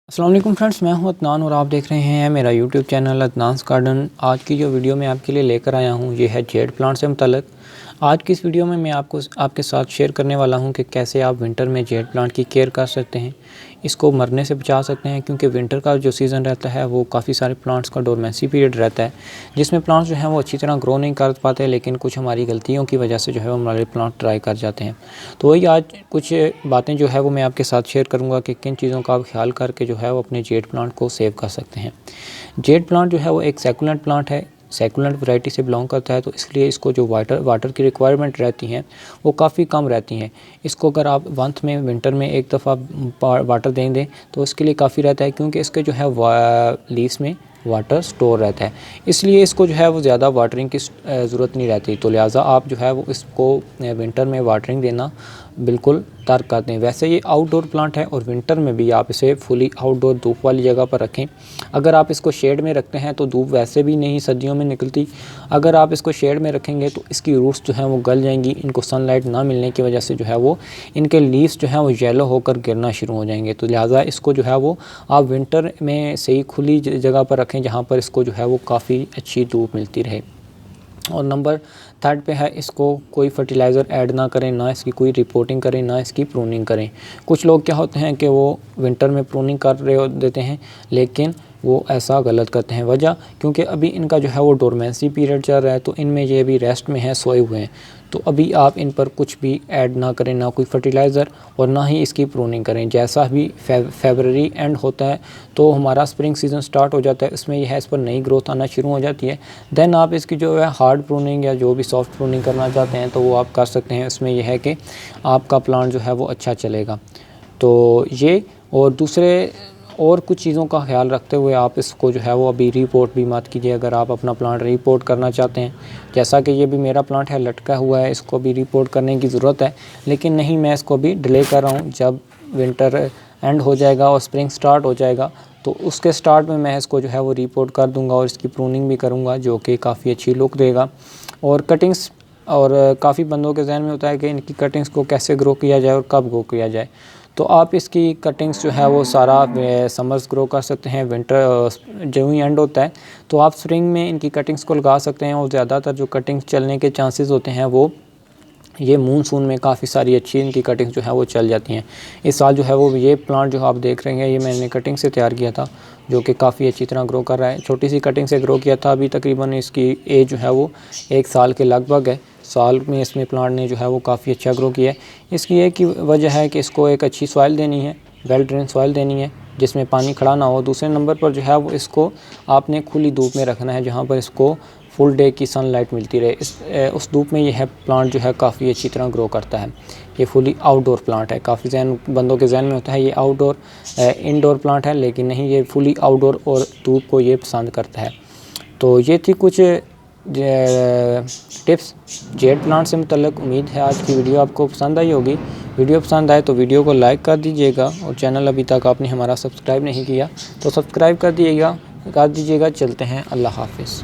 अस्सलाम वालेकुम फ्रेंड्स, मैं हूं अदनान और आप देख रहे हैं मेरा यूट्यूब चैनल अदनान्स गार्डन। आज की जो वीडियो मैं आपके लिए लेकर आया हूं ये है जेड प्लांट से मुतल्लिक़। आज की इस वीडियो में मैं आपके साथ शेयर करने वाला हूं कि कैसे आप विंटर में जेड प्लांट की केयर कर सकते हैं, इसको मरने से बचा सकते हैं। क्योंकि विंटर का जो सीज़न रहता है वो काफ़ी सारे प्लांट्स का डोरमेंसी पीरियड रहता है, जिसमें प्लांट्स जो हैं वो अच्छी तरह ग्रो नहीं कर पाते, लेकिन कुछ हमारी गलतियों की वजह से जो है वो हमारे प्लांट ट्राई कर जाते हैं। तो वही आज कुछ बातें जो है वो मैं आपके साथ शेयर करूँगा कि किन चीज़ों का आप ख्याल करके जो है वो अपने जेड प्लांट को सेव कर सकते हैं। जेड प्लांट जो है वो एक सैकुलेंट प्लांट है, सैकुलेंट वैरायटी से बिलोंग करता है, तो इसलिए इसको जो वाटर की रिक्वायरमेंट रहती हैं वो काफ़ी कम रहती हैं। इसको अगर आप मंथ में विंटर में एक दफ़ा वाटर दें तो इसके लिए काफ़ी रहता है, क्योंकि इसके जो है लीव्स में वाटर स्टोर रहता है, इसलिए इसको जो है वो ज़्यादा वाटरिंग की ज़रूरत नहीं रहती। तो लिहाजा आप जो है वो इसको विंटर में वाटरिंग देना बिल्कुल तर्क कर दें। वैसे ये आउटडोर प्लांट है और विंटर में भी आप इसे फुली आउटडोर धूप वाली जगह पर रखें। अगर आप इसको शेड में रखते हैं तो धूप वैसे भी नहीं सर्दियों में निकलती। अगर आप इसको शेड में रखेंगे तो इसकी रूट्स जो हैं वो गल जाएंगी। इनको सनलाइट ना मिलने की वजह से जो है वो इनके लीव्स जो हैं वो येलो होकर गिरना शुरू हो जाएंगे। तो लिहाजा इसको जो है वो आप विंटर में सही खुली जगह पर रखें, जहाँ पर इसको जो है वो काफ़ी अच्छी धूप मिलती रहे। और नंबर 3 पे है, इसको कोई फर्टिलाइज़र ऐड ना करें, ना इसकी कोई रिपोर्टिंग करें, ना इसकी प्रूनिंग करें। कुछ लोग क्या होते हैं कि वो विंटर में प्रूनिंग कर रहे देते हैं, लेकिन वो ऐसा गलत करते हैं। वजह क्योंकि अभी इनका जो है वो डोरमेंसी पीरियड चल रहा है, तो इनमें ये अभी रेस्ट में है, सोए हुए हैं। तो अभी आप इन पर कुछ भी ऐड ना करें, ना कोई फर्टिलाइज़र और ना ही इसकी प्रूनिंग करें। जैसा भी फरवरी एंड होता है तो हमारा स्प्रिंग सीज़न स्टार्ट हो जाता है, इसमें यह है इस पर नई ग्रोथ आना शुरू हो जाती है। देन आप इसकी जो है हार्ड प्रूनिंग या जो भी सॉफ्ट प्रूनिंग करना चाहते हैं तो वो आप कर सकते हैं। इसमें यह है कि आपका प्लांट जो है वो अच्छा चलेगा। तो ये और दूसरे और कुछ चीज़ों का ख्याल रखते हुए आप इसको जो है वो अभी रिपोर्ट भी मत कीजिए। अगर आप अपना प्लांट रिपोर्ट करना चाहते हैं, जैसा कि ये भी मेरा प्लांट है लटका हुआ है, इसको भी रिपोर्ट करने की ज़रूरत है, लेकिन नहीं, मैं इसको अभी डिले कर रहा हूँ। जब विंटर एंड हो जाएगा और स्प्रिंग स्टार्ट हो जाएगा तो उसके स्टार्ट में मैं इसको जो है वो रिपोर्ट कर दूँगा और इसकी प्रूनिंग भी करूँगा, जो कि काफ़ी अच्छी लुक देगा। और कटिंग्स, और काफ़ी बंदों के जहन में होता है कि इनकी कटिंग्स को कैसे ग्रो किया जाए और कब ग्रो किया जाए। तो आप इसकी कटिंग्स जो है वो सारा समर्स ग्रो कर सकते हैं। विंटर जो ही एंड होता है तो आप स्प्रिंग में इनकी कटिंग्स को लगा सकते हैं। और ज़्यादातर जो कटिंग्स चलने के चांसेस होते हैं वो ये मूनसून में काफ़ी सारी अच्छी इनकी कटिंग्स जो है वो चल जाती हैं। इस साल जो है वो ये प्लांट जो आप देख रहे हैं ये मैंने कटिंग से तैयार किया था, जो कि काफ़ी अच्छी तरह ग्रो कर रहा है। छोटी सी कटिंग से ग्रो किया था। अभी तकरीबन इसकी एज जो है वो 1 साल के लगभग है। साल में इसमें प्लांट ने जो है वो काफ़ी अच्छा ग्रो किया है। इसकी एक ही वजह है कि इसको एक अच्छी सॉइल देनी है, वेल ड्रेन सॉइल देनी है, जिसमें पानी खड़ा ना हो। दूसरे नंबर पर जो है वो इसको आपने खुली धूप में रखना है, जहाँ पर इसको फुल डे की सनलाइट मिलती रहे। उस धूप में यह प्लांट जो है काफ़ी अच्छी तरह ग्रो करता है। ये फुली आउटडोर प्लांट है। काफ़ी बंदों के जहन में होता है ये आउटडोर इनडोर प्लांट है, लेकिन नहीं, ये फुली आउटडोर और धूप को ये पसंद करता है। तो ये थी कुछ टिप्स जेड प्लांट से मुतल्लिक़। उम्मीद है आज की वीडियो आपको पसंद आई होगी। वीडियो पसंद आए तो वीडियो को लाइक कर दीजिएगा, और चैनल अभी तक आपने हमारा सब्सक्राइब नहीं किया तो सब्सक्राइब कर दीजिएगा। चलते हैं, अल्लाह हाफिज़।